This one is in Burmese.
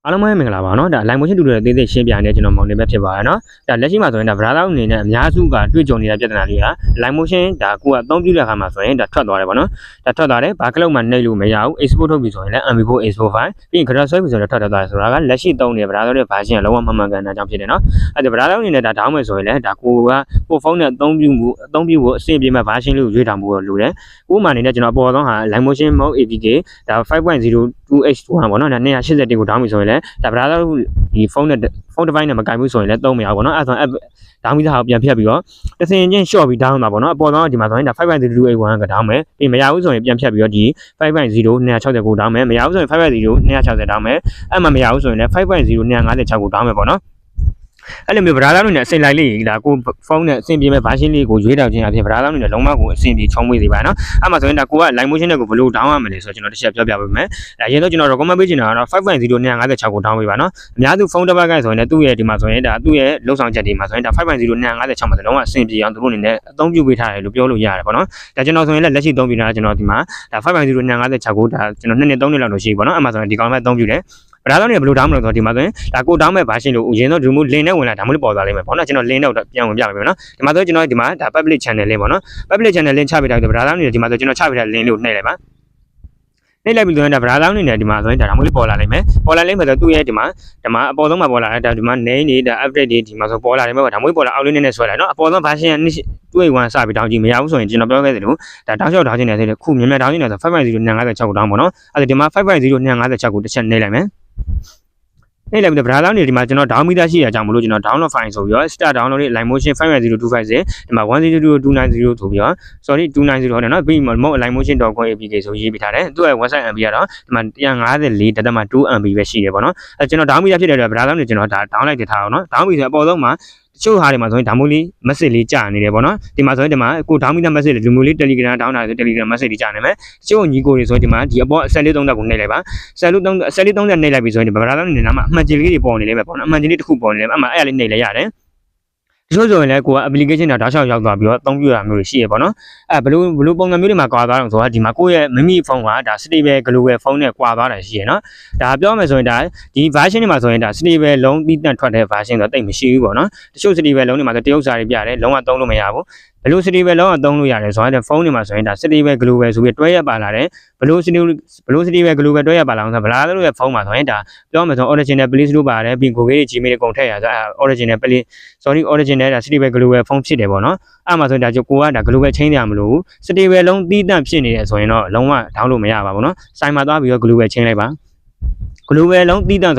အားလုံးပဲမင်္ဂလာပါเนาะဒါ line motion တူတဲ့သေးသေးရှင်းပြနေကျွန်တော်မောင်နေပဲဖြစ်ပါရเนาะဒါလက်ရှိမှာဆိုရင်ဒါ browser အနေနဲ့အများစုကတွေ့ကြုံနေတဲ့ပြဿနာလေးက line motion ဒါကိုကအသုံးပြုတဲ့အခါမှာဆိုရင်ဒါထွက်သွားတယ်ပေါ့เนาะဒါထွက်သွားတယ်ဘာကလောက်မှနှိပ်လို့မရဘူး export ထုတ်ပြီဆိုရင်လည်း mp4 export file ပြီးရင် graph ဆွဲပြီဆိုတော့ထွက်သွားတယ်ဆိုတာကလက်ရှိသုံးနေတဲ့ browser ရဲ့ version ကလုံးဝမှန်မှန်ကန်ကန်အကြောင်းဖြစ်တယ်เนาะအဲ့ဒါ browser အနေနဲ့ဒါတောင်းမယ်ဆိုရင်လည်းဒါကိုဖုန်းနဲ့အသုံးပြုဖို့အဆင်ပြေမဲ့ version လေးကိုရွေးတောင်ဖို့လိုတယ်ဥပမာအနေနဲ့ကျွန်တော်အပေါ်ဆုံးဟာ line motion mode apk ဒါ 5.02h1 ပေါ့เนาะဒါ281ကိုတောင်းပြီဆိုရင်လည်းဒါ browser ဒီဖုန်း device နဲ့မကင်ဘူးဆိုရင်လည်းသုံးမရဘူးပေါ့နော်အဲ့ဒါဆို app ဒေါင်းပြီးသားဟာပြန်ဖြတ်ပြီးတော့တစ်စင်ချင်း short ပြီး down တာပေါ့နော်အပေါ်ဆုံးဒီမှာဆိုရင်ဒါ 5.0281 က down မယ်ဒီမရဘူးဆိုရင်ပြန်ဖြတ်ပြီးတော့ဒီ 5.0260 ကို down မယ်မရဘူးဆိုရင် 5.0260 down မယ်အဲ့မှမရဘူးဆိုရင်လည်း 5.0256 ကို down မယ်ပေါ့နော်အဲ့လိုမျိုး browser နဲ့အစိမ့်လိုက်လေးဒါကိုဖုန်းနဲ့အဆင်ပြေမဲ့ version လေးကိုရွေးတောက်ခြင်းအဖြစ် browser နဲ့လုံးဝကိုအဆင်ပြေချောင်းမွေးစေပါနော်အဲ့မှာဆိုရင်ဒါကိုက line motion နဲ့ကိုဘယ်လို down ရမလဲဆိုတော့ကျွန်တော်တစ်ချက်ပြောပြပေးမယ်ဒါရင်တော့ကျွန်တော် recommend ပေးချင်တာကတော့ 5.0256 ကို down ပေးပါနော်အများစုဖုန်းတစ်ပတ်ကဆိုရင်လည်းသူ့ရဲ့ဒီမှာဆိုရင်ဒါသူ့ရဲ့လုံဆောင်ချက်တွေမှာဆိုရင်ဒါ 5.0256 မှာလုံးဝအဆင်ပြေအောင်သူတို့အနေနဲ့အသုံးပြုပေးထားတယ်လို့ပြောလို့ရတယ်ပေါ့နော်ဒါကျွန်တော်ဆိုရင်လည်းလက်ရှိအသုံးပြုနေတာကျွန်တော်ဒီမှာဒါ 5.0256 ကိုဒါကျွန်တော်2နှစ်3နှစ်လောက်လို့ရှိပြီပေါ့နော်အဲ့မှာဆိုရင်ဒီကောင်လည်းအသုံးပြုတယ်browser နဲ့ဘယ်လို down မလို့ဆိုတော့ဒီမှာဆိုရင်ဒါကို down မဲ့ version လို့ရင်တော့ဒီလို link နဲ့ဝင်လာဒါမှမဟုတ်ပေါ်သွားလိမ့်မယ်ပေါ့နော်ကျွန်တော် link တော့ပြန်ဝင်ပြပေးမယ်နော်ဒီမှာဆိုကျွန်တော်ဒီမှာဒါ public channel link ပေါ့နော် public channel link ချပေးထားပြီး browser နဲ့ဒီမှာဆိုကျွန်တော်ချပေးထား link လို့နှိပ်လိုက်ပါနှိပ်လိုက်ပြီးဆိုရင်ဒါ browser နဲ့ဒီမှာဆိုရင်ဒါမှမဟုတ်ပေါ်လာလိမ့်မယ်ပေါ်လာလိမ့်မယ်ဆိုတော့သူ့ရဲ့ဒီမှာအပေါ်ဆုံးမှာပေါ်လာတယ်ဒါဒီမှာ name တွေဒါ update တွေဒီမှာဆိုပေါ်လာတယ်ပေါ့ဒါမှမဟုတ်ပေါ်လာအောက်လေးနဲ့ဆွဲလိုက်နော်အပေါ်ဆုံး version 2.1စပြီးတောင်းကြည့်မရဘူးဆိုရင်ကျွန်တော်ပြောခဲ့သလိုဒါတောင်းလျှောက်တောင်းခြင်းနေတယ်ခုမြန်တောင်းခြင်းနေဆို 5.0256 ကိုတောင်းပေါ့နော်အဲ့ဒါဒီမှာ 5.0256 ကိုတစ်ချက်နှိပ်လိုက်မယ်နေ့လည်း browser နေဒီမှာကျွန်တော် down မိသားရှိရကြောင်းမလို့ကျွန်တော် download file ဆိုပြီးတော့ start download လေး line motion 5.0256ဒီမှာ 102.290 ဆိုပြီးတော့ sorry 290ဟုတ်တယ်နော်ပြီးမှ mode line motion.com apk ဆိုရေးပေးထားတယ်သူ့ရဲ့ website MB ကတော့ဒီမှာ 154.2 MB ပဲရှိတယ်ပေါ့နော်အဲကျွန်တော် down မိသားဖြစ်တဲ့အတွက် browser နေကျွန်တော်ဒါ down လိုက်ထားအောင်နော် down ပြီးဆိုအပေါ်ဆုံးမှာတချို့ဟာတွေမှာဆိုရင်ဒါမျိုးလေး message လေးကြာနေတယ်ပေါ့နော်ဒီမှာဆိုရင်ဒီမှာကို down မိသား message လေးဒီမျိုးလေး Telegram down တာဆို Telegram message လေးကြာနေမယ်တချို့ညီကိုတွေဆိုရင်ဒီမှာဒီအပေါ်ဆက်လေး30ကိုနှိပ်လိုက်ပါဆက်လေး30နှိပ်လိုက်ပြီဆိုရင်ဒီ browser နေနာမှာအမှန်ကြီးလေးတွေပေါ်နေလိမ့်မယ်ပေါ့နော်အမှန်ကြီးလေးတစ်ခုပေါ်နေလိမ့်မယ်အမှအဲ့လေးနှိပ်လိုက်ရတယ်တချို့ဆိုရင်လည်းကိုက application တာတောက်လျှောက်ရောက်သွားပြီးတော့အသုံးပြုရမျိုးတွေရှိရပေါ့နော်အဲဘလို့ပုံစံမျိုးတွေမှာကွာသွားတော့ဆိုတာဒီမှာကိုယ့်ရဲ့မိမိဖုန်းကဒါ stable global ဖုန်းနဲ့ကွာသွားတာရှိရနော်ဒါပြောမယ်ဆိုရင်ဒါဒီ version တွေမှာဆိုရင်ဒါ stable လုံးပြီးတန့်ထွက်တဲ့ version ဆိုတော့တိတ်မရှိဘူးပေါ့နော်တချို့ stable လုံးတွေမှာဆိုတရုပ်စာတွေပြတယ်လုံးဝသုံးလို့မရဘူးဘလို့ stable လုံးအသုံးလို့ရတယ်ဆိုတော့ဖုန်းတွေမှာဆိုရင်ဒါ stable global ဆိုပြီးတွဲရပါလာတယ်ဘလို့ stable global တွဲရပါလာအောင်ဆိုဗလားတို့ရဲ့ဖုန်းမှာဆိုရင်ဒါပြောမယ်ဆို original play store ပါတယ်ပြီး Google တွေ Gmail တွေကုန်ထည့်ရဆို original play sorry original ဒါ stable global ဖုန်းဖြစ်တယ်ပေါ့နော်အဲ့မှာဆိုရင်ဒါကိုကဒါ global ချင်းတယ်မလို့ stable လုံးတီးတန့်ဖြစ်နေတယ်ဆိုရင်တော့လုံးဝ down လို့မရပါဘူးနော်စိုင်းမှာသွားပြီးတော့ global ချင်းလိုက်ပါ global လုံးတီးတန့်